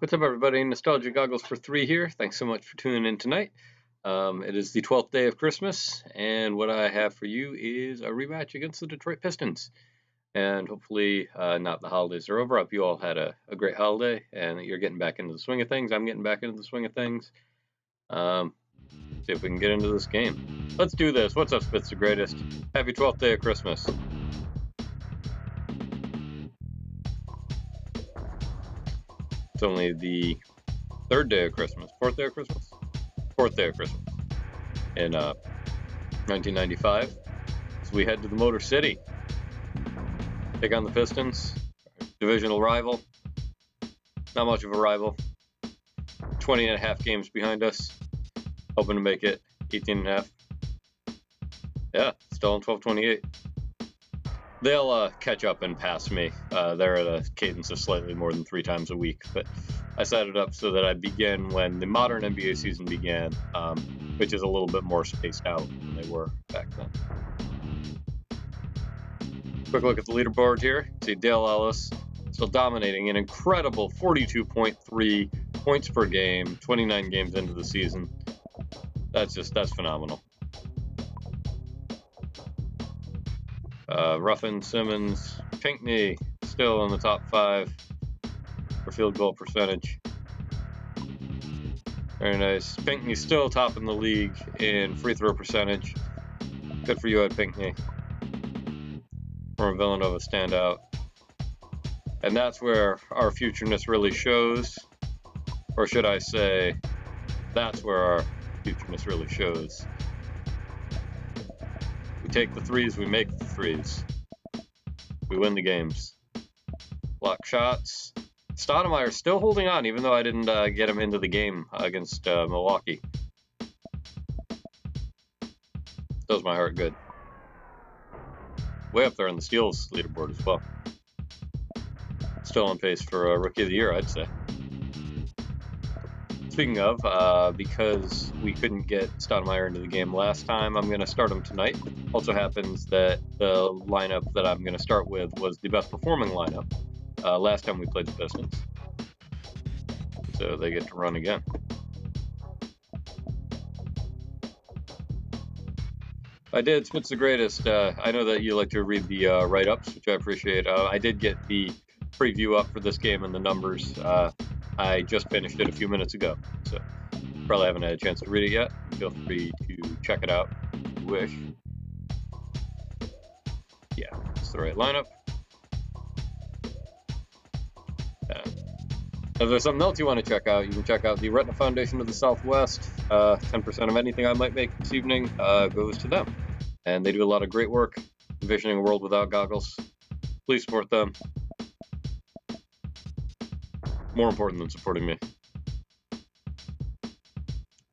What's up, everybody? Nostalgia Goggles for 3 here. Thanks so much for tuning in tonight. It is the 12th day of Christmas, and what I have for you is a rematch against the Detroit Pistons. And hopefully, not the holidays are over. I hope you all had a great holiday, and that you're getting back into the swing of things. I'm getting back into the swing of things. See if we can get into this game. Let's do this. What's up, Spitz the Greatest? Happy 12th day of Christmas. It's only the 3rd day of Christmas. 4th day of Christmas? 4th day of Christmas. In 1995. So we head to the Motor City. Take on the Pistons. Divisional rival. Not much of a rival. 20 and a half games behind us. Hoping to make it 18 and a half. Yeah, still on 12-28. They'll catch up and pass me. They're at a cadence of slightly more than 3 times a week, but I set it up so that I begin when the modern NBA season began, which is a little bit more spaced out than they were back then. Quick look at the leaderboard here. See Dale Ellis still dominating an incredible 42.3 points per game, 29 games into the season. That's phenomenal. Ruffin, Simmons, Pinckney still in the top 5 for field goal percentage. Very nice. Pinckney still top in the league in free throw percentage. Good for you, Ed Pinckney. Former Villanova standout. And that's where our futureness really shows. Or should I say, that's where our futureness really shows. We take the threes, we make the threes. We win the games. Block shots. Stoudemire still holding on, even though I didn't get him into the game against Milwaukee. Does my heart good. Way up there on the steals leaderboard as well. Still on pace for Rookie of the Year, I'd say. Speaking of, because we couldn't get Stoudemire into the game last time, I'm going to start him tonight. Also happens that the lineup that I'm going to start with was the best performing lineup last time we played the Pistons. So they get to run again. I did. Spitz the Greatest. I know that you like to read the write-ups, which I appreciate. I did get the preview up for this game and the numbers. I just finished it a few minutes ago, so probably haven't had a chance to read it yet. Feel free to check it out if you wish. Yeah, it's the right lineup. If there's something else you want to check out, you can check out the Retina Foundation of the Southwest. 10% of anything I might make this evening goes to them. And they do a lot of great work envisioning a world without goggles. Please support them. More important than supporting me.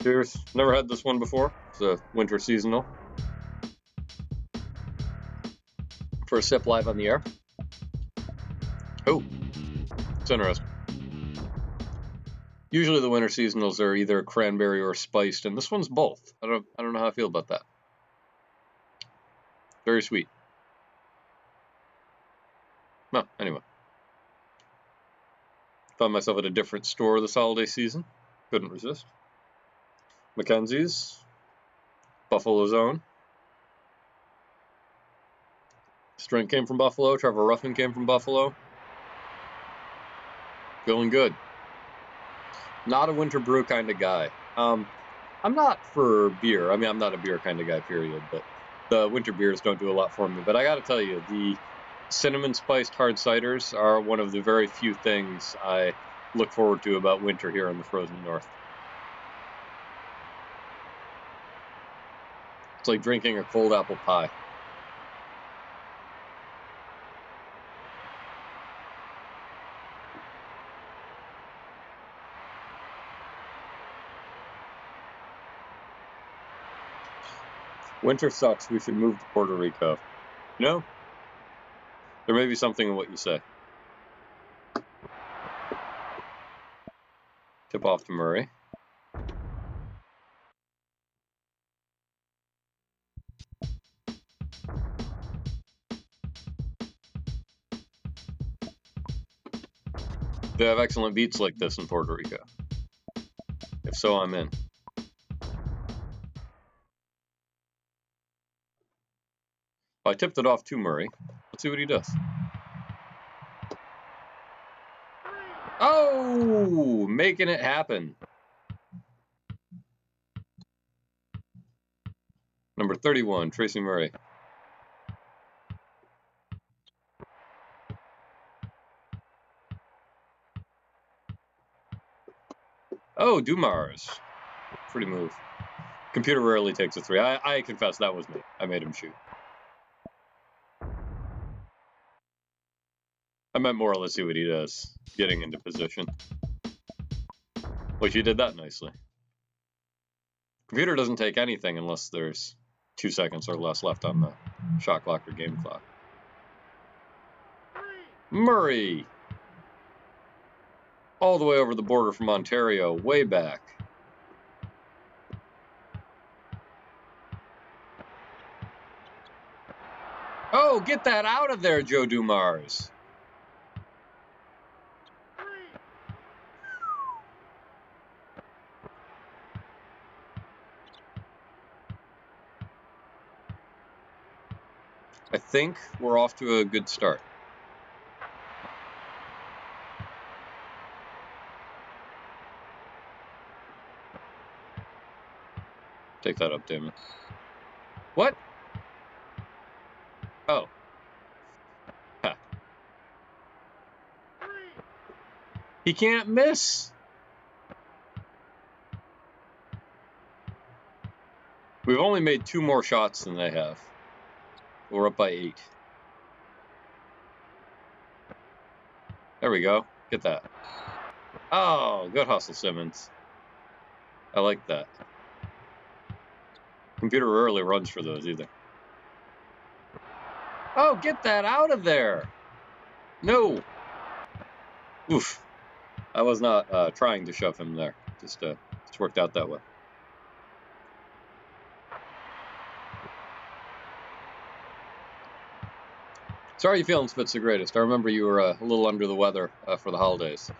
Cheers. Never had this one before. It's a winter seasonal. For a sip live on the air. Oh, it's interesting. Usually the winter seasonals are either cranberry or spiced, and this one's both. I don't know how I feel about that. Very sweet. No, anyway. Found myself at a different store this holiday season. Couldn't resist. Mackenzie's. Buffalo's Own. Strink came from Buffalo. Trevor Ruffin came from Buffalo. Feeling good. Not a winter brew kind of guy. I'm not for beer. I mean, I'm not a beer kind of guy, period. But the winter beers don't do a lot for me. But I got to tell you, the cinnamon spiced hard ciders are one of the very few things I look forward to about winter here in the frozen north. It's like drinking a cold apple pie. Winter sucks. We should move to Puerto Rico. No? There may be something in what you say. Tip off to Murray. They have excellent beats like this in Puerto Rico. If so, I'm in. I tipped it off to Murray. Let's see what he does. Oh, making it happen. Number 31, Tracy Murray. Oh, Dumars. Pretty move. Computer rarely takes a three. I confess that was me. I made him shoot. I meant more, let's see what he does. Getting into position. Which he did that nicely. Computer doesn't take anything unless there's 2 seconds or less left on the shot clock or game clock. Murray! All the way over the border from Ontario, way back. Oh, get that out of there, Joe Dumars. I think we're off to a good start. Take that up, Damon. What? Oh. Ha. He can't miss. We've only made 2 more shots than they have. We're up by 8. There we go. Get that. Oh, good hustle, Simmons. I like that. Computer rarely runs for those either. Oh, get that out of there. No. Oof. I was not trying to shove him there. Just worked out that way. Sorry you're feeling Spit's the greatest. I remember you were a little under the weather for the holidays.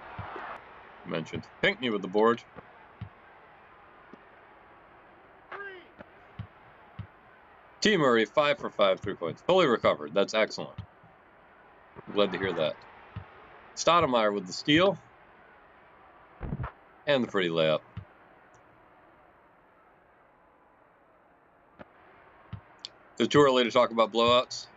You mentioned. Pinkney with the board. T. Murray, 5 for 5, 3 points. Fully recovered. That's excellent. I'm glad to hear that. Stoudemire with the steal. And the pretty layup. Is it too early to talk about blowouts?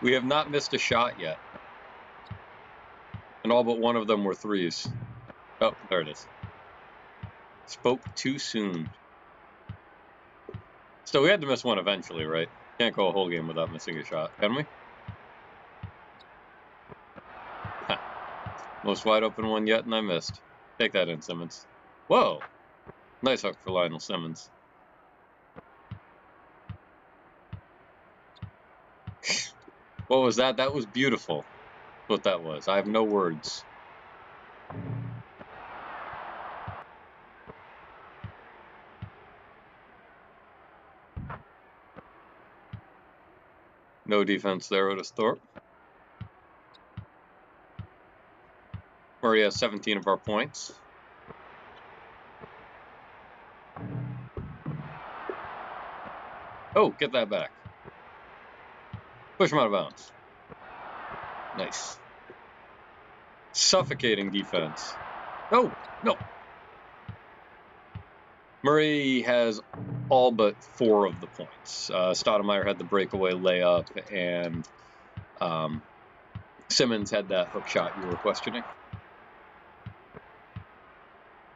We have not missed a shot yet. And all but one of them were threes. Oh, there it is. Spoke too soon. Still, we had to miss one eventually, right? Can't go a whole game without missing a shot, can we? Most wide open one yet, and I missed. Take that in, Simmons. Whoa! Nice hook for Lionel Simmons. What was that? That was beautiful. What that was. I have no words. No defense there with a Thorpe. Murray has 17 of our points. Oh, get that back. Push him out of bounds. Nice. Suffocating defense. No, no. Murray has all but 4 of the points. Stoudemire had the breakaway layup, and Simmons had that hook shot you were questioning.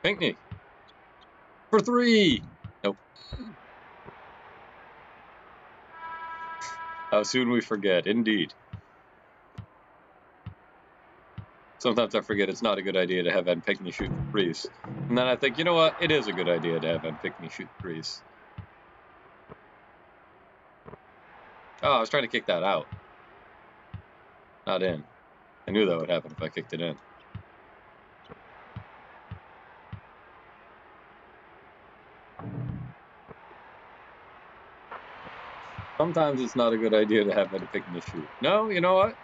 Pinkney. For 3. Nope. How soon we forget, indeed. Sometimes I forget it's not a good idea to have Ed Pinkney shoot threes. And then I think, you know what? It is a good idea to have Ed Pinkney shoot threes. Oh, I was trying to kick that out. Not in. I knew that would happen if I kicked it in. Sometimes it's not a good idea to have Eddie Pickney shoot. No, you know what?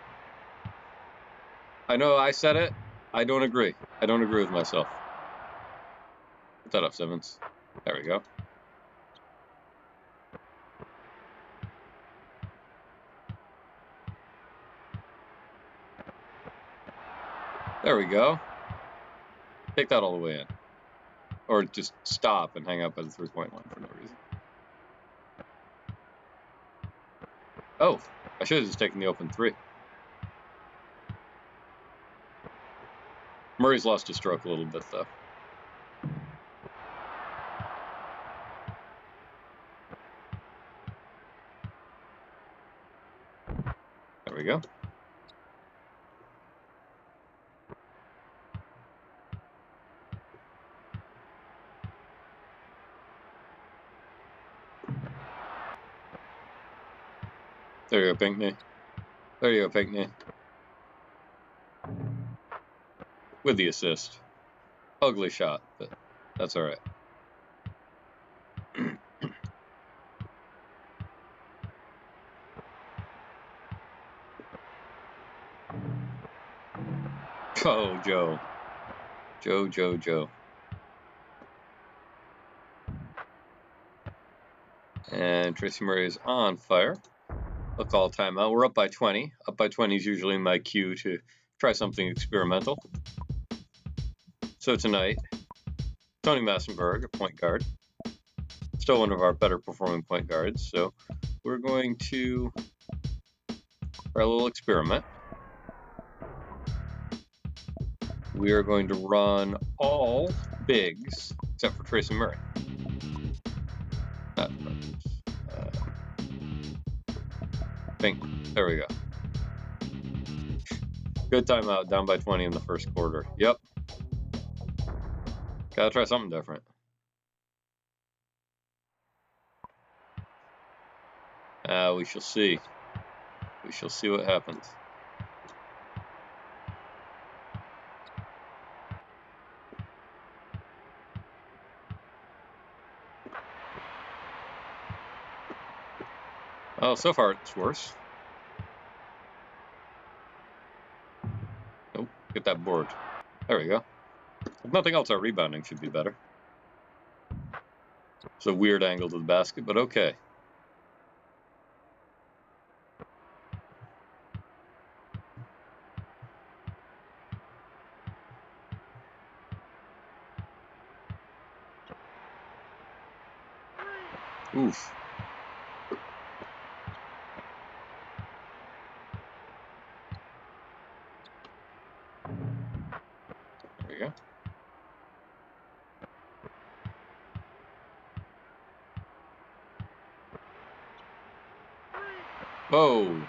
I know I said it. I don't agree. I don't agree with myself. Put that up, Simmons. There we go. There we go. Take that all the way in. Or just stop and hang out by the three-point line for no reason. Oh, I should have just taken the open three. Murray's lost his stroke a little bit, though. There we go. There you go, Pinkney. There you go, Pinkney. With the assist. Ugly shot, but that's all right. Oh, Joe. Joe. And Tracy Murray is on fire. They'll call timeout. We're up by 20. Up by 20 is usually my cue to try something experimental. So tonight, Tony Massenberg, a point guard. Still one of our better performing point guards. So we're going to try a little experiment. We are going to run all bigs except for Tracy Murray. There we go. Good timeout, down by 20 in the first quarter. Yep. Gotta try something different. We shall see. We shall see what happens. Oh, so far it's worse. Nope, get that board. There we go. If nothing else, our rebounding should be better. It's a weird angle to the basket, but okay. Oof. There we go. Whoa.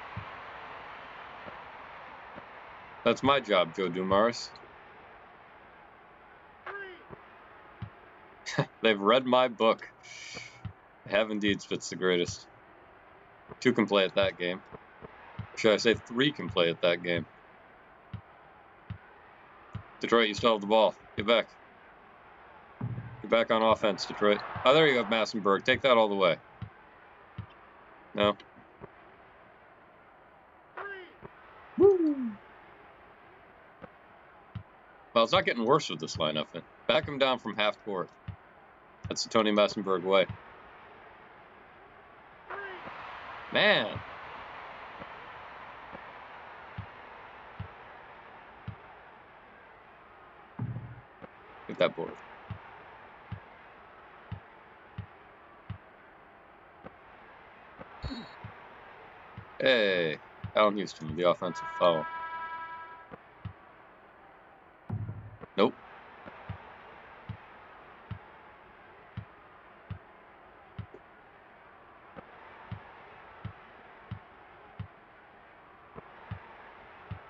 That's my job, Joe Dumars. They've read my book. They have indeed. Spit's the greatest. 2 can play at that game. Should I say 3 can play at that game? Detroit, you still have the ball. Get back. Get back on offense, Detroit. Oh, there you go, Massenberg. Take that all the way. No. Woo. Well, it's not getting worse with this lineup. Back him down from half court. That's the Tony Massenberg way. Man. Get that board. Hey, Allen Houston with the offensive foul. Nope.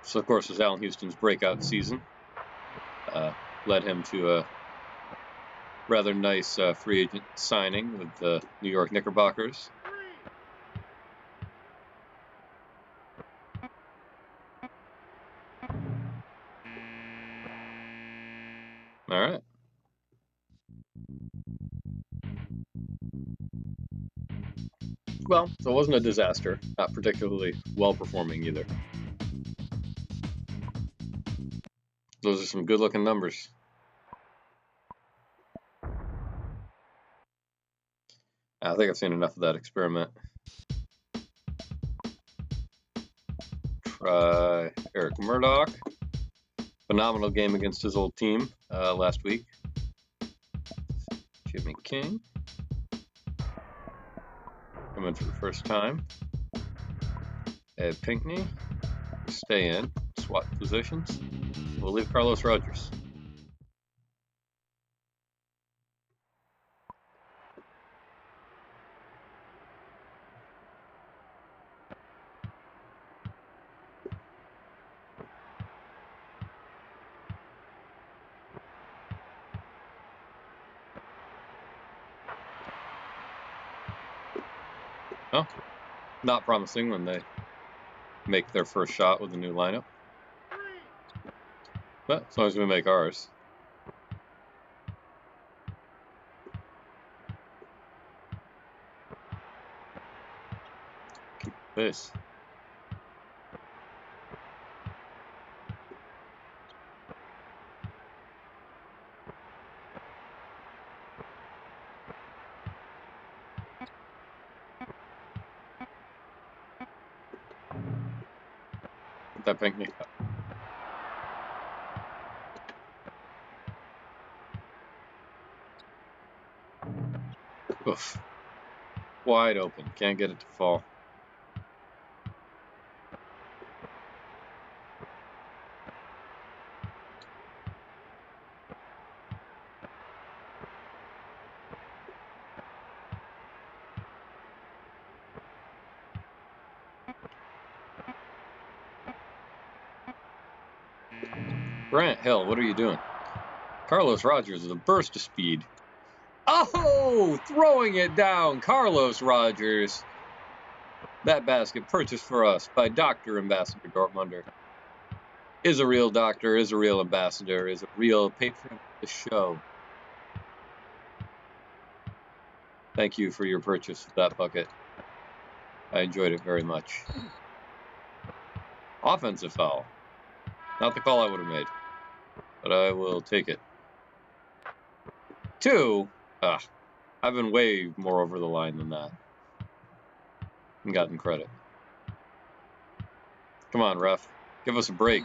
So, of course, was Allen Houston's breakout season. Led him to a rather nice free agent signing with the New York Knickerbockers. All right. Well, so it wasn't a disaster. Not particularly well-performing either. Those are some good-looking numbers. I think I've seen enough of that experiment. Try Eric Murdoch. Phenomenal game against his old team last week. Jimmy King. Coming for the first time. Ed Pinckney. Stay in. Swap positions. We'll leave Carlos Rogers. Oh, not promising when they make their first shot with a new lineup. But as long as we make ours. Keep this. That Pinckney. Oof. Wide open. Can't get it to fall. Grant Hill, what are you doing? Carlos Rogers is a burst of speed. Oh, throwing it down, Carlos Rogers. That basket purchased for us by Dr. Ambassador Dortmunder. Is a real doctor, is a real ambassador, is a real patron of the show. Thank you for your purchase of that bucket. I enjoyed it very much. Offensive foul. Not the call I would have made, but I will take it. 2. I've been way more over the line than that. And gotten credit. Come on, ref. Give us a break.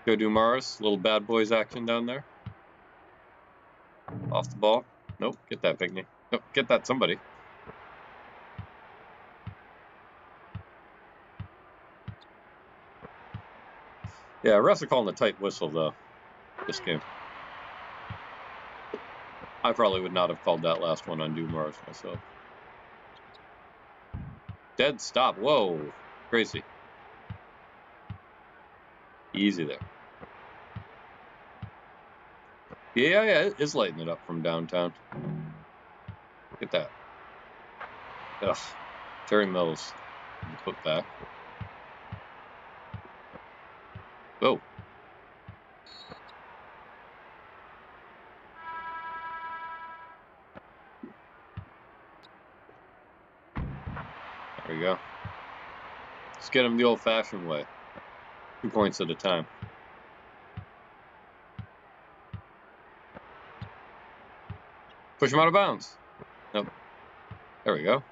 Go do Mars. Little bad boys action down there. Off the ball. Nope. Get that, Pinckney. Nope. Get that, somebody. Yeah, refs are calling a tight whistle, though, this game. I probably would not have called that last one on Mars myself. Dead stop. Whoa. Crazy. Easy there. Yeah, it is lighting it up from downtown. Look at that. Ugh. Terry Mills. Put back. Oh. There we go. Let's get him the old-fashioned way. 2 points at a time. Push him out of bounds. Nope. There we go.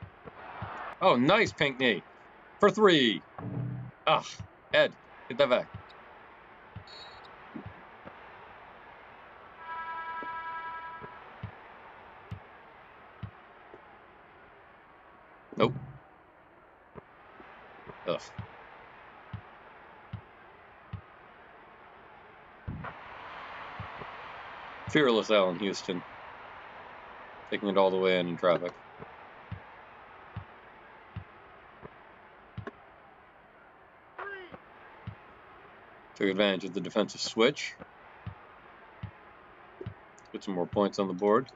Oh, nice, Pinckney. For 3. Ed, get that back. Nope. Ugh. Fearless Allen Houston. Taking it all the way in traffic. Took advantage of the defensive switch. Put some more points on the board.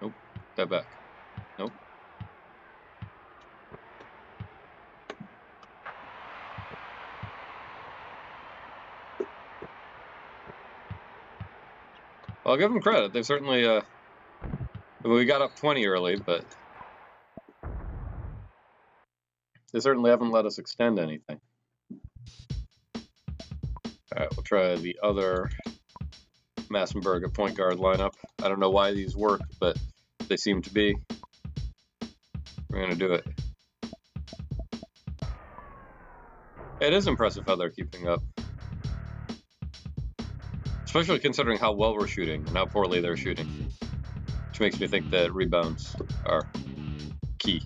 Nope, step back. Nope. Well, I'll give them credit. They certainly, we got up 20 early, but they certainly haven't let us extend anything. All right, we'll try the other Massenberg at point guard lineup. I don't know why these work, but they seem to be. We're going to do it. It is impressive how they're keeping up. Especially considering how well we're shooting and how poorly they're shooting. Which makes me think that rebounds are key.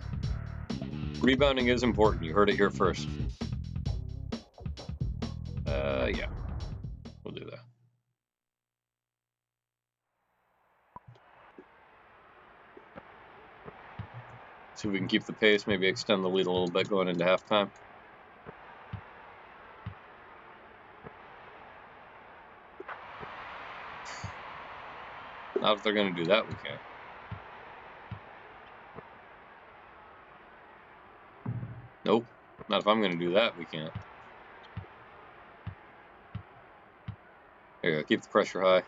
Rebounding is important. You heard it here first. Yeah. We'll do that. See if we can keep the pace, maybe extend the lead a little bit going into halftime. Not if they're going to do that, we can't. Nope. Not if I'm going to do that, we can't. There you go. Keep the pressure high.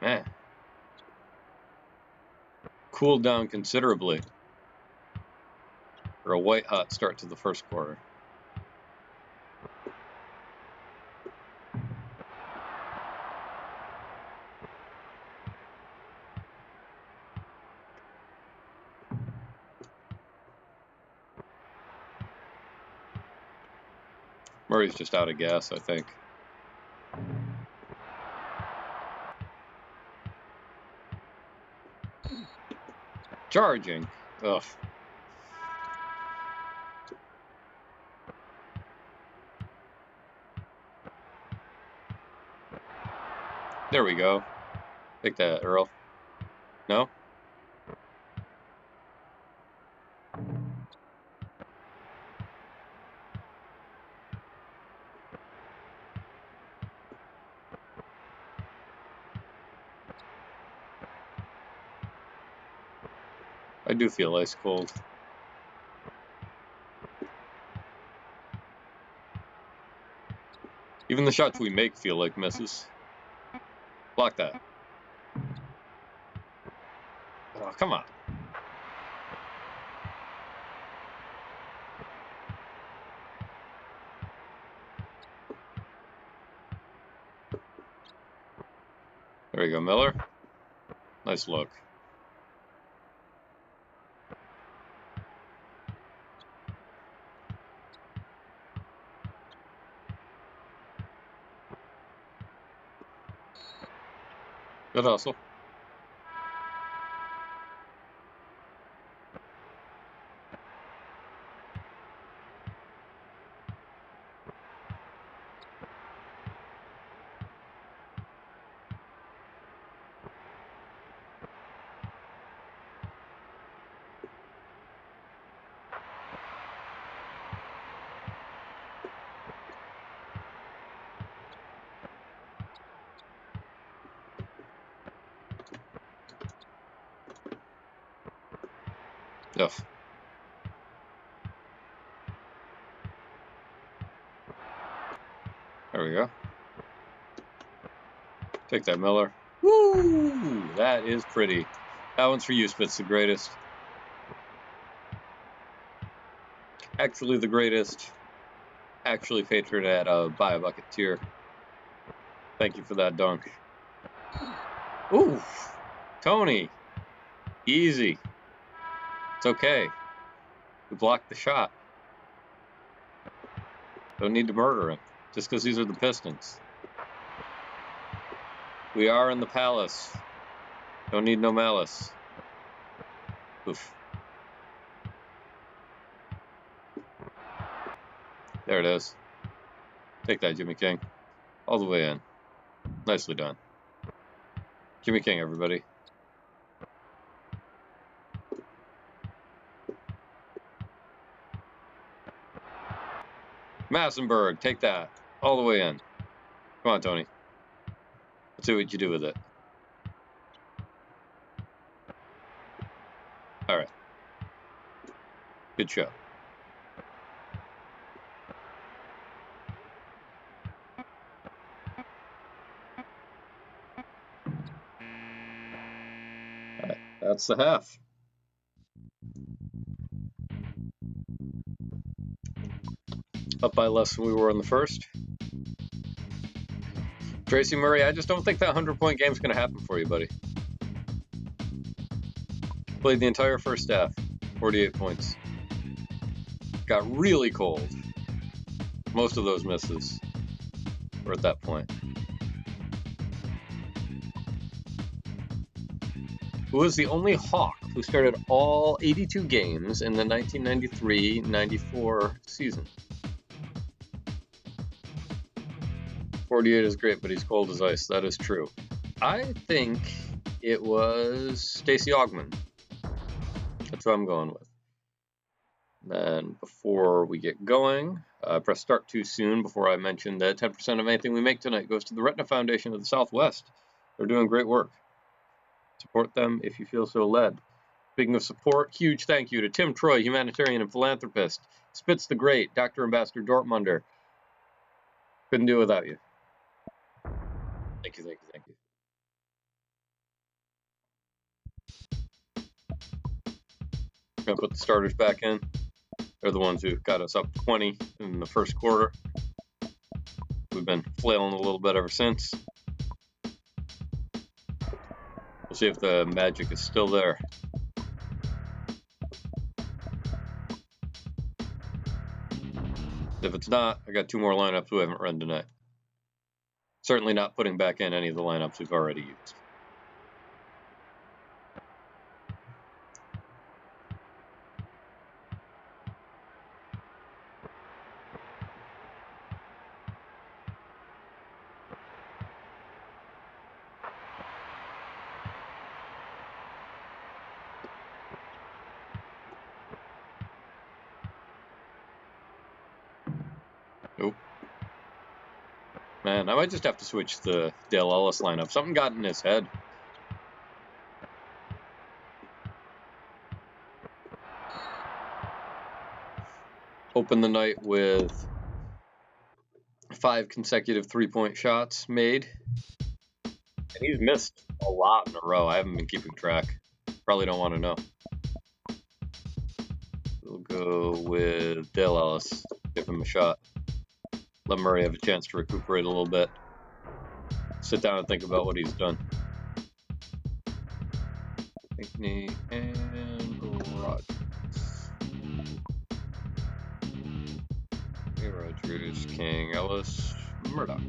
Man. Cooled down considerably for a white-hot start to the first quarter. Murray's just out of gas, I think. Charging. Ugh. There we go. Take that, Earl. No? I do feel ice cold. Even the shots we make feel like misses. Block that. Oh, come on. There we go, Miller. Nice look. Good hustle. Ugh. There we go. Take that, Miller. Woo! That is pretty. That one's for you, Spitz, the greatest. Actually the greatest. Actually patron at Buy a Bucket tier. Thank you for that dunk. Ooh! Tony! Easy. It's okay. We blocked the shot. Don't need to murder him, just because these are the Pistons. We are in the palace. Don't need no malice. Oof. There it is. Take that, Jimmy King. All the way in. Nicely done. Jimmy King, everybody. Massenberg, take that. All the way in. Come on, Tony. Let's see what you do with it. All right. Good show. All right. That's the half. Up by less than we were in the first. Tracy Murray, I just don't think that 100-point game is going to happen for you, buddy. Played the entire first half, 48 points. Got really cold. Most of those misses were at that point. Who was the only Hawk who started all 82 games in the 1993-94 season? 48 is great, but he's cold as ice. That is true. I think it was Stacey Augmon. That's who I'm going with. Then before we get going, press start too soon before I mention that 10% of anything we make tonight goes to the Retina Foundation of the Southwest. They're doing great work. Support them if you feel so led. Speaking of support, huge thank you to Tim Troy, humanitarian and philanthropist, Spitz the Great, Dr. Ambassador Dortmunder. Couldn't do it without you. Thank you, thank you, thank you. Gonna put the starters back in. They're the ones who got us up 20 in the first quarter. We've been flailing a little bit ever since. We'll see if the magic is still there. If it's not, I got two more lineups we haven't run tonight. Certainly not putting back in any of the lineups we've already used. Nope. Man, I might just have to switch the Dale Ellis lineup. Something got in his head. Open the night with 5 consecutive three-point shots made. And he's missed a lot in a row. I haven't been keeping track. Probably don't want to know. We'll go with Dale Ellis. Give him a shot. Let Murray have a chance to recuperate a little bit. Sit down and think about what he's done. Pinkney and Rogers. Hey, Rogers, King, Ellis, Murdoch.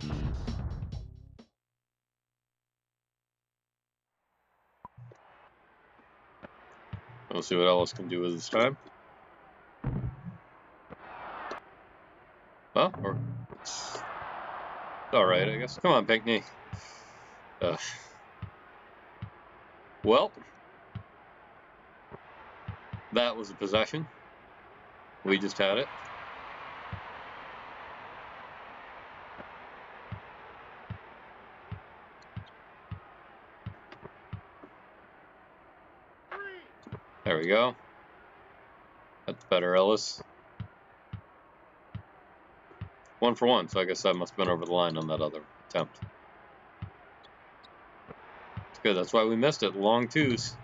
We'll see what Ellis can do with his time. Well, it's alright, I guess. Come on, Pinkney. Well, that was a possession. We just had it. There we go. That's better, Ellis. 1 for 1, so I guess I must have been over the line on that other attempt. It's good, that's why we missed it. Long twos.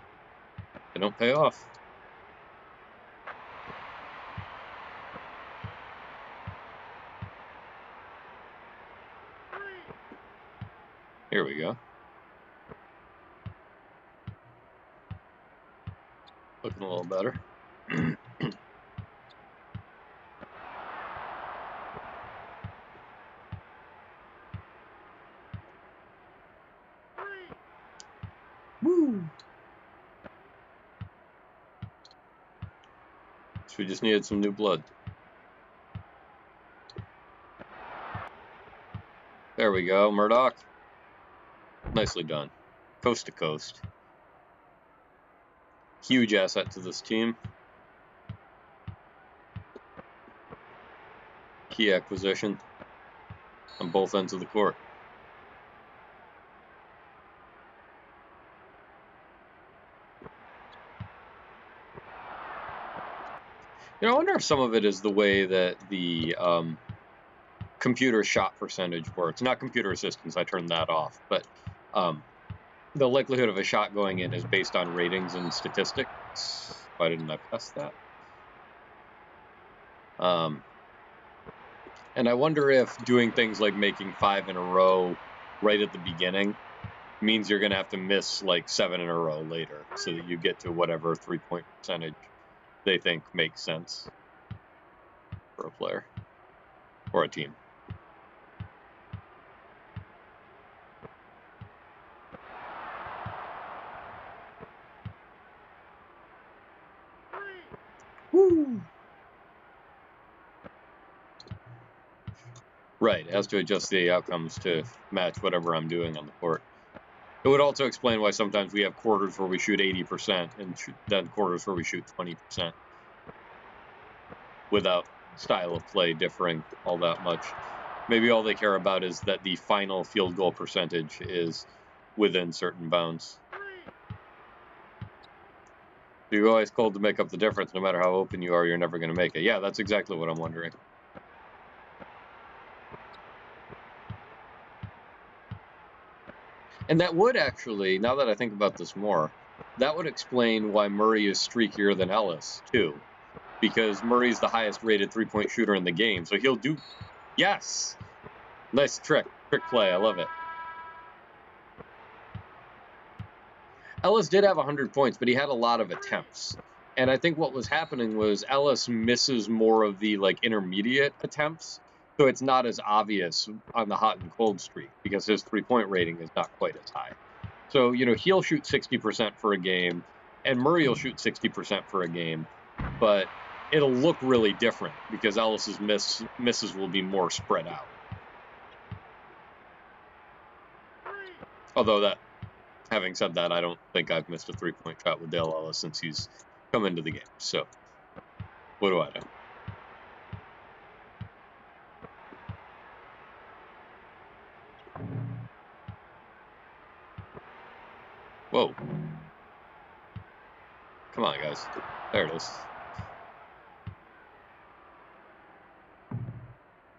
They don't pay off. Here we go. Looking a little better. Woo! So we just needed some new blood. There we go, Murdoch. Nicely done. Coast to coast. Huge asset to this team. key acquisition on both ends of the court. I wonder if some of it is the way that the computer shot percentage works. Not computer assistance, I turned that off, but the likelihood of a shot going in is based on ratings and statistics. Why didn't I press that? And I wonder if doing things like making 5 in a row right at the beginning means you're going to have to miss like 7 in a row later so that you get to whatever 3-point percentage they think makes sense for a player or a team. Woo! Right, it has to adjust the outcomes to match whatever I'm doing on the court. It would also explain why sometimes we have quarters where we shoot 80% and then quarters where we shoot 20% without style of play differing all that much. Maybe all they care about is that the final field goal percentage is within certain bounds. You're always told to make up the difference. No matter how open you are, you're never going to make it. Yeah, that's exactly what I'm wondering. And that would actually, now that I think about this more, that would explain why Murray is streakier than Ellis, too. Because Murray's the highest rated 3-point shooter in the game. So he'll do... Yes! Nice trick. Trick play. I love it. Ellis did have 100 points, but he had a lot of attempts. And I think what was happening was Ellis misses more of the intermediate attempts. So it's not as obvious on the hot and cold streak because his 3-point rating is not quite as high. So, he'll shoot 60% for a game, and Murray will shoot 60% for a game, but it'll look really different because Ellis's misses will be more spread out. Although having said that, I don't think I've missed a 3-point shot with Dale Ellis since he's come into the game. So, what do I know? Whoa. Come on, guys. There it is.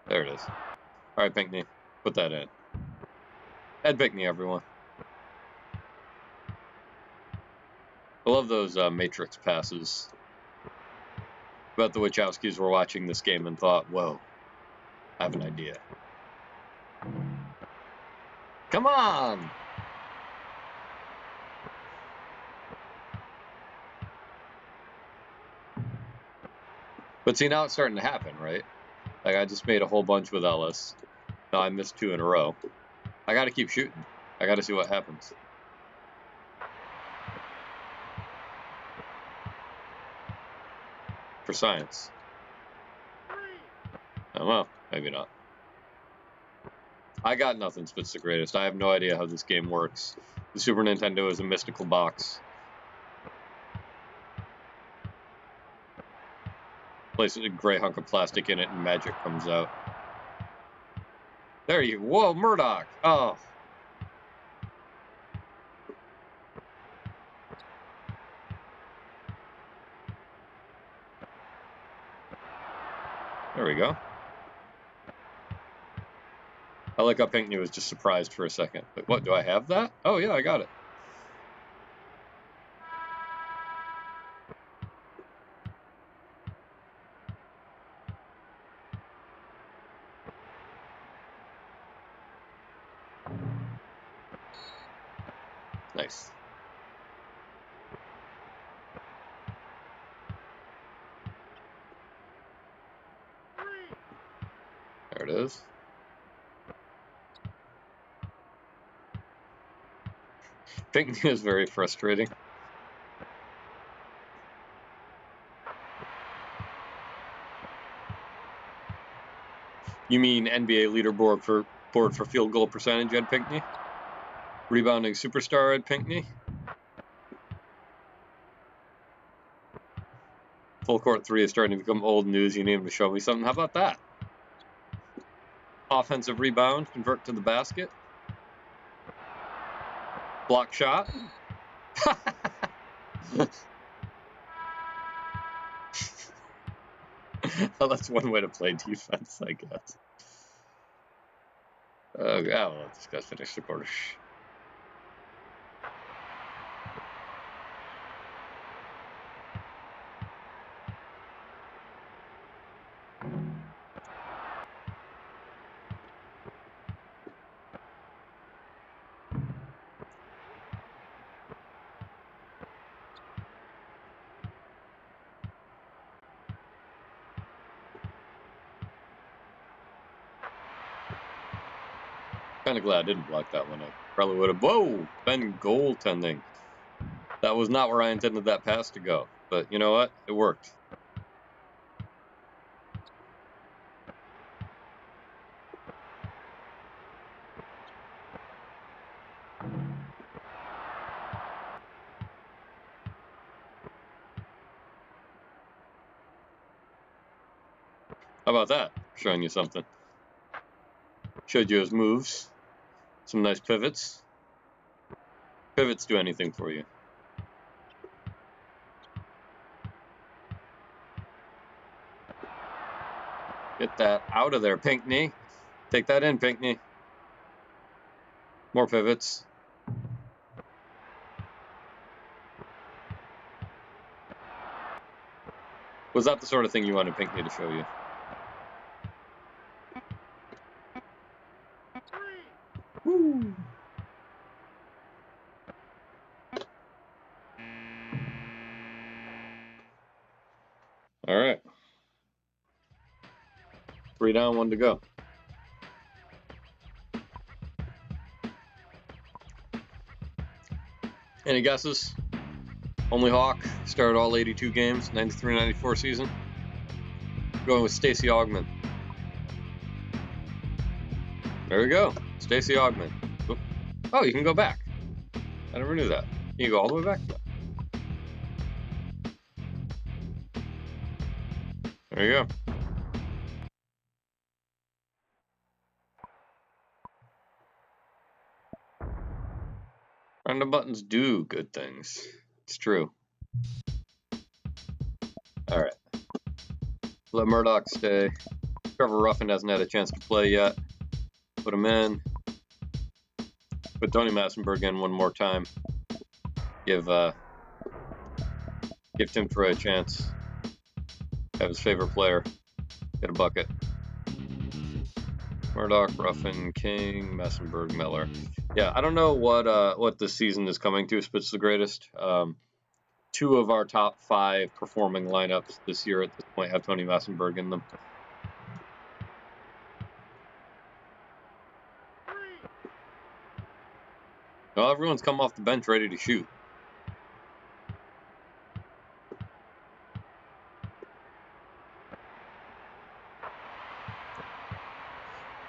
There it is. All right, Pinckney. Put that in. Ed Pinckney, everyone. I love those matrix passes. I bet the Wachowskis were watching this game and thought, whoa, I have an idea. Come on! But see, now it's starting to happen, right? I just made a whole bunch with Ellis. Now I missed 2 in a row. I got to keep shooting. I got to see what happens. For science. Oh, well, maybe not. I got nothing spits the greatest. I have no idea how this game works. The Super Nintendo is a mystical box. Place a gray hunk of plastic in it and magic comes out. There you go. Whoa, Murdoch! Oh. There we go. I like how Pinckney was just surprised for a second. Like, what, do I have that? Oh, yeah, I got it. Nice. There it is. Pinckney is very frustrating. You mean NBA leaderboard for field goal percentage, Ed Pinckney? Rebounding superstar, Ed Pinckney? Full court 3 is starting to become old news. You need him to show me something. How about that? Offensive rebound, convert to the basket. Block shot. Well, that's one way to play defense, I guess. Well, let this guy finish the quarter. Kind of glad I didn't block that one. I probably would have. Whoa! Been goaltending. That was not where I intended that pass to go. But you know what? It worked. How about that? Showing you something. Showed you his moves. Some nice pivots. Pivots do anything for you. Get that out of there, Pinckney. Take that in, Pinckney. More pivots. Was that the sort of thing you wanted Pinckney to show you? Woo. All right. 3 down, 1 to go. Any guesses? Only Hawk started all 82 games, 93-94 season. Going with Stacey Augmon. There we go, Stacey Augmon. Oh, you can go back. I never knew that. You can go all the way back. There you go. Random buttons do good things. It's true. All right. Let Murdoch stay. Trevor Ruffin hasn't had a chance to play yet. Put him in. Put Tony Massenberg in one more time. Give Tim Troy a chance. Have his favorite player get a bucket. Murdoch, Ruffin, King, Massenberg, Miller. Yeah, I don't know what this season is coming to. Spitz the greatest. 2 of our top 5 performing lineups this year at this point have Tony Massenberg in them. Well, everyone's come off the bench ready to shoot.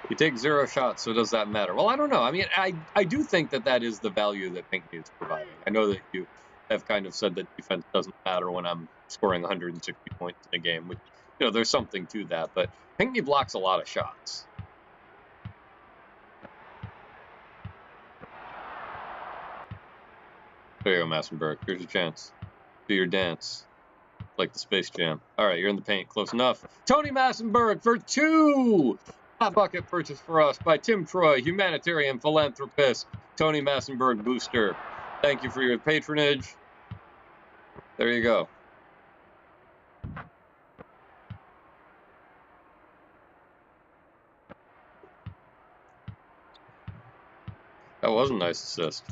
You take 0 shots, so does that matter? Well, I don't know. I mean, I do think that is the value that Pinckney is providing. I know that you have kind of said that defense doesn't matter when I'm scoring 160 points in a game, which, there's something to that, but Pinckney blocks a lot of shots. There you go, Massenberg. Here's your chance. Do your dance. Like the Space Jam. All right, you're in the paint. Close enough. Tony Massenberg for 2! A bucket purchased for us by Tim Troy, humanitarian philanthropist. Tony Massenberg booster. Thank you for your patronage. There you go. That was a nice assist.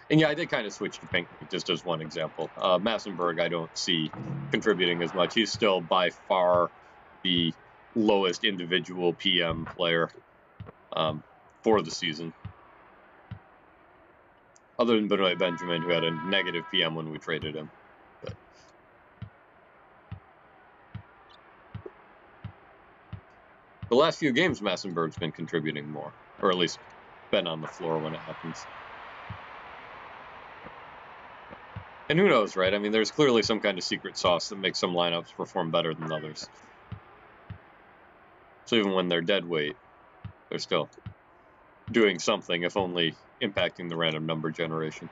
And yeah, I did kind of switch to Pinckney, just as one example. Massenberg, I don't see contributing as much. He's still by far the lowest individual PM player for the season. Other than Benoit Benjamin, who had a negative PM when we traded him. But the last few games, Massenberg's been contributing more, or at least been on the floor when it happens. And who knows, right? I mean, there's clearly some kind of secret sauce that makes some lineups perform better than others. So even when they're dead weight, they're still doing something, if only impacting the random number generation,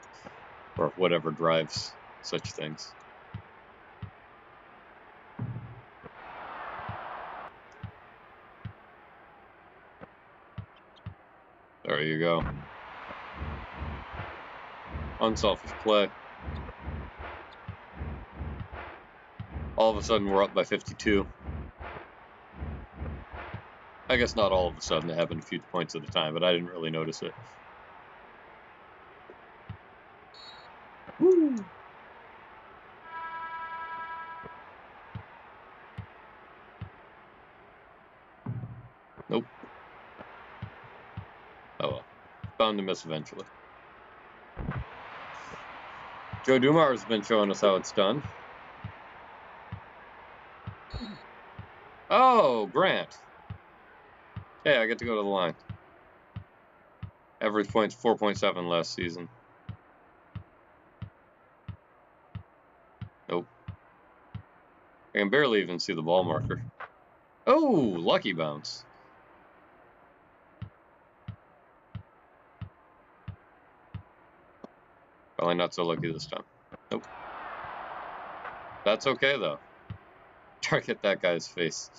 or whatever drives such things. There you go. Unselfish play. All of a sudden, we're up by 52. I guess not all of a sudden. It happened a few points at a time, but I didn't really notice it. Woo! Nope. Oh well. Bound to miss eventually. Joe Dumars has been showing us how it's done. Oh, Grant. Hey, I get to go to the line. Average points 4.7 last season. Nope. I can barely even see the ball marker. Oh, lucky bounce. Probably not so lucky this time. Nope. That's okay, though. Target that guy's face.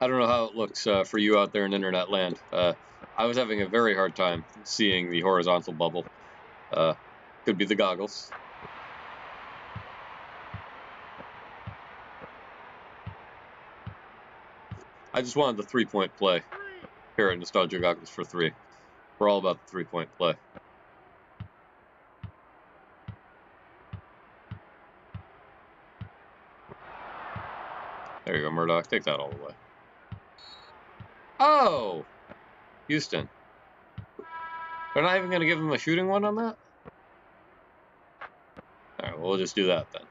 I don't know how it looks for you out there in internet land. I was having a very hard time seeing the horizontal bubble. Could be the goggles. I just wanted the 3-point play here at Nostalgia Goggles for 3. We're all about the 3-point play. There you go, Murdoch. Take that all the way. Oh! Houston. They're not even going to give him a shooting one on that? Alright, well, we'll just do that then.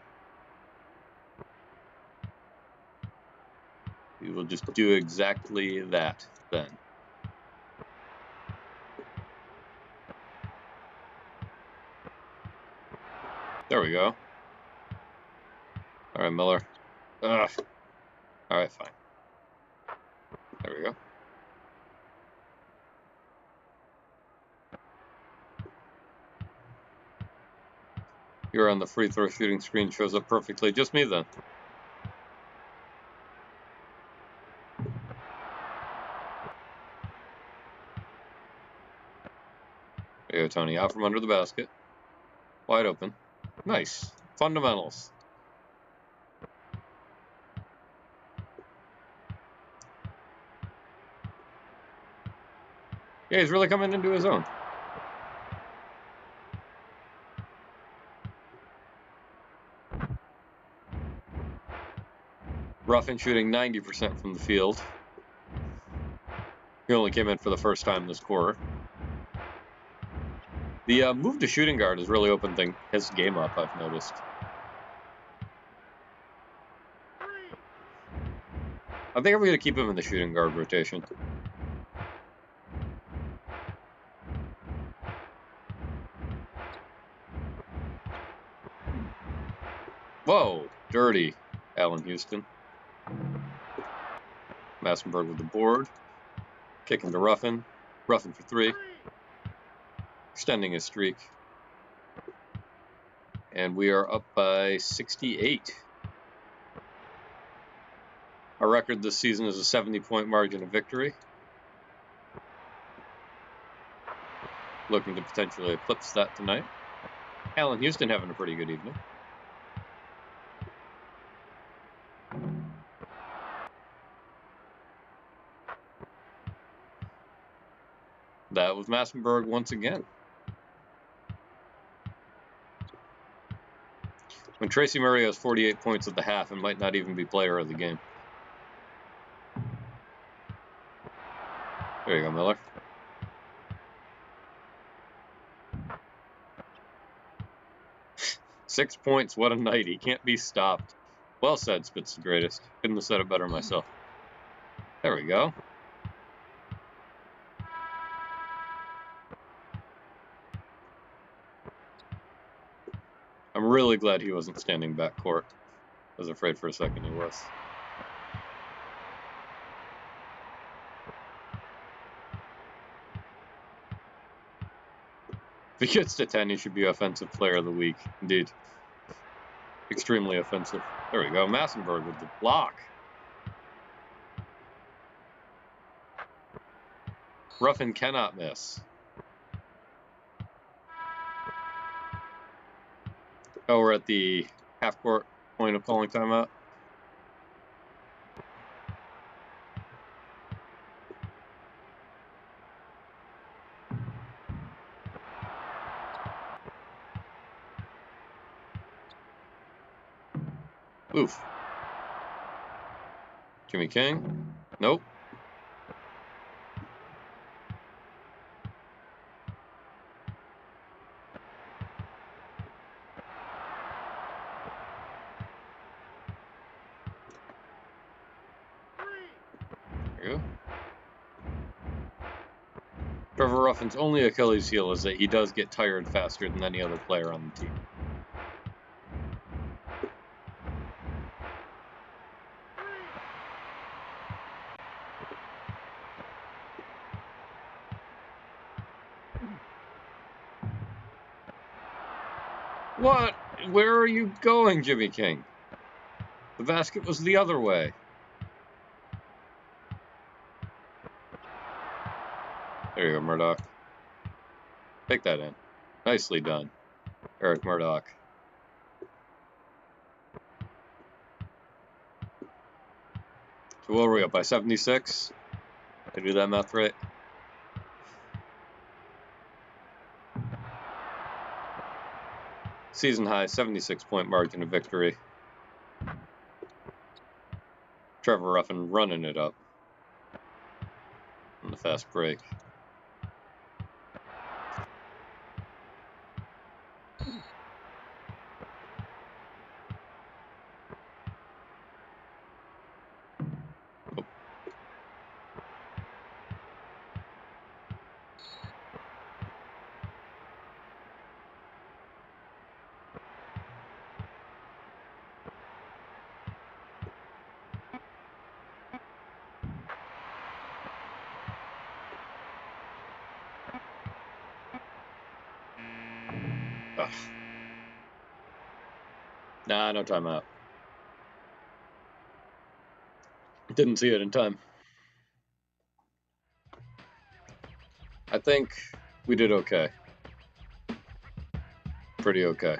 We will just do exactly that then. There we go. Alright, Miller. Ugh. Alright, fine. There we go. You're on the free throw shooting screen, shows up perfectly. Just me then. There you go, Tony. Out from under the basket. Wide open. Nice. Fundamentals. Yeah, he's really coming into his own. Ruffin shooting 90% from the field. He only came in for the first time this quarter. The move to shooting guard has really opened his game up, I've noticed. I think I'm going to keep him in the shooting guard rotation. Whoa, dirty, Allen Houston. Massenberg with the board. Kicking to Ruffin. Ruffin for 3. Extending his streak. And we are up by 68. Our record this season is a 70-point margin of victory. Looking to potentially eclipse that tonight. Allen Houston having a pretty good evening. That was Massenberg once again. When Tracy Murray has 48 points at the half and might not even be player of the game. There you go, Miller. Six points, what a night. He can't be stopped. Well said, Spitz the greatest. Couldn't have said it better myself. There we go. I'm really glad he wasn't standing backcourt. I was afraid for a second he was. If he gets to 10, he should be Offensive Player of the Week. Indeed. Extremely offensive. There we go. Massenberg with the block. Ruffin cannot miss. Oh, we're at the half-court point of calling timeout. Oof. Jimmy King? Nope. There you go. Trevor Ruffin's only Achilles heel is that he does get tired faster than any other player on the team. What? Where are you going, Jimmy King? The basket was the other way. There you go, Murdoch. Take that in. Nicely done, Eric Murdoch. So what are we up by, 76? Did I do that math right? Season high, 76-point margin of victory. Trevor Ruffin running it up on the fast break. Ugh. Nah, no timeout. Didn't see it in time. I think we did okay. Pretty okay.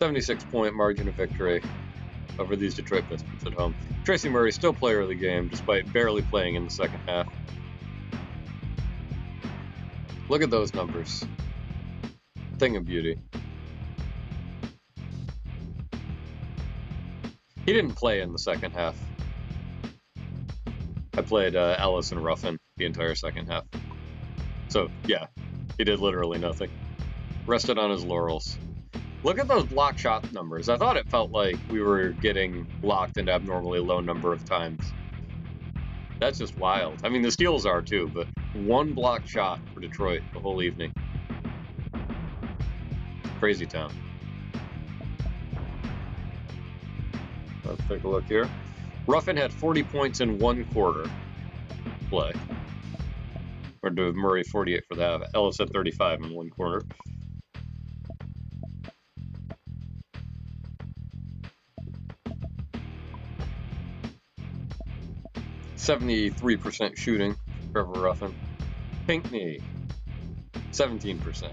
76-point margin of victory over these Detroit Pistons at home. Tracy Murray still player of the game despite barely playing in the second half. Look at those numbers. Thing of beauty. He didn't play in the second half. I played Ellis and Ruffin the entire second half. So, yeah, he did literally nothing. Rested on his laurels. Look at those block shot numbers. I thought it felt like we were getting blocked an abnormally low number of times. That's just wild. I mean, the steals are too, but one block shot for Detroit the whole evening. Crazy town. Let's take a look here. Ruffin had 40 points in one quarter play. Or to Murray 48 for the half. Ellis had 35 in one quarter. %73% shooting, Trevor Ruffin. Pinckney, 17%.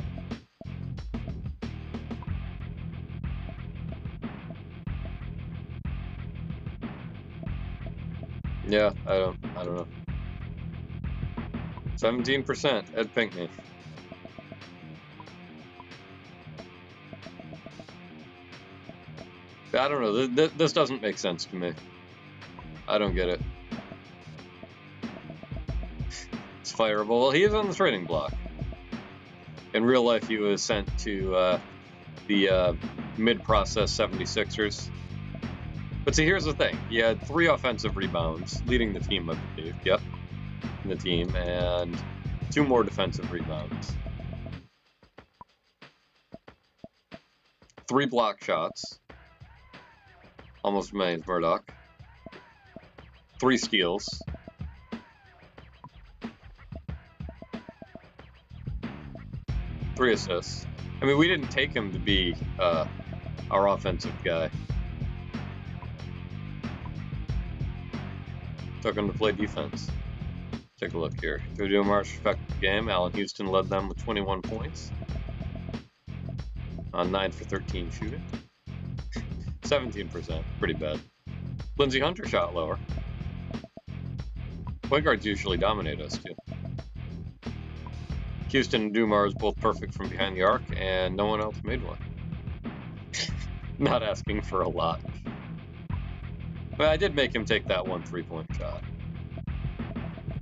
Yeah, I don't know. 17%, Ed Pinckney. I don't know. This doesn't make sense to me. I don't get it. It's fireable. Well, he is on the trading block. In real life, he was sent to the mid-process 76ers. But see, here's the thing. He had 3 offensive rebounds, leading the team, I believe. Yep, in the team, and 2 more defensive rebounds. 3 block shots. Almost made Murdoch. 3 steals. 3 assists. I mean, we didn't take him to be our offensive guy. Took him to play defense. Take a look here. To do a most effective game, Allen Houston led them with 21 points. On 9 for 13 shooting. 17%, pretty bad. Lindsey Hunter shot lower. Point guards usually dominate us too. Houston and Dumars both perfect from behind the arc, and no one else made one. Not asking for a lot. But I did make him take that one 3-point shot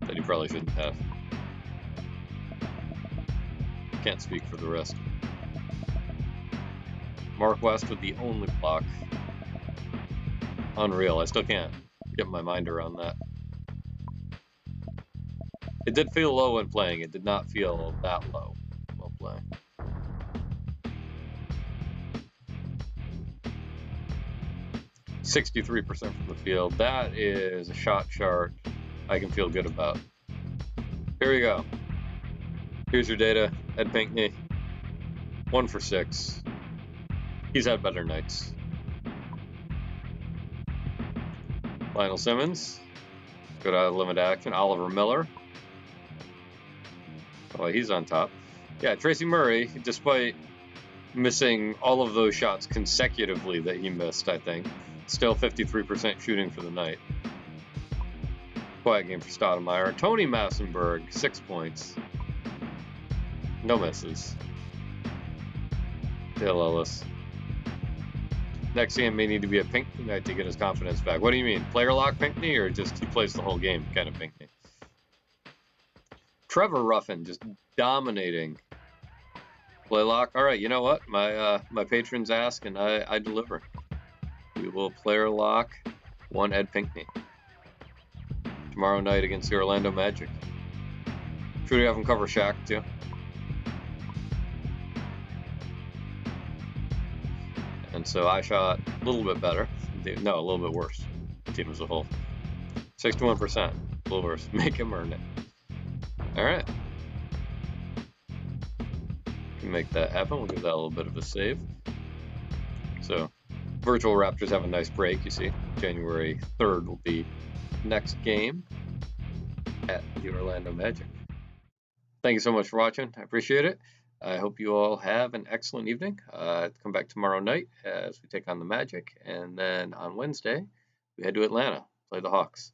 that he probably shouldn't have. Can't speak for the rest. Mark West with the only block. Unreal. I still can't get my mind around that. It did feel low when playing. It did not feel that low while playing. .63% from the field. That is a shot chart I can feel good about. Here we go. Here's your data. Ed Pinckney, 1 for 6. He's had better nights. Lionel Simmons, good out of limited action. Oliver Miller. Oh, he's on top. Yeah, Tracy Murray, despite missing all of those shots consecutively that he missed, I think, still 53% shooting for the night. Quiet game for Stoudemire. Tony Massenberg, 6 points. No misses. Dale Ellis. Next game may need to be a Pinckney night to get his confidence back. What do you mean? Player lock Pinckney, or just he plays the whole game kind of Pinckney? Trevor Ruffin just dominating. Play lock. All right, you know what? My patrons ask, and I deliver. We will player lock 1 Ed Pinckney tomorrow night against the Orlando Magic. Should we have him cover Shaq too? And so I shot a little bit better. No, a little bit worse. The team as a whole. 61%. A little worse. Make him earn it. All right. Can make that happen. We'll give that a little bit of a save. So, virtual Raptors have a nice break, you see. January 3rd will be next game at the Orlando Magic. Thank you so much for watching. I appreciate it. I hope you all have an excellent evening. Come back tomorrow night as we take on the Magic. And then on Wednesday, we head to Atlanta, play the Hawks.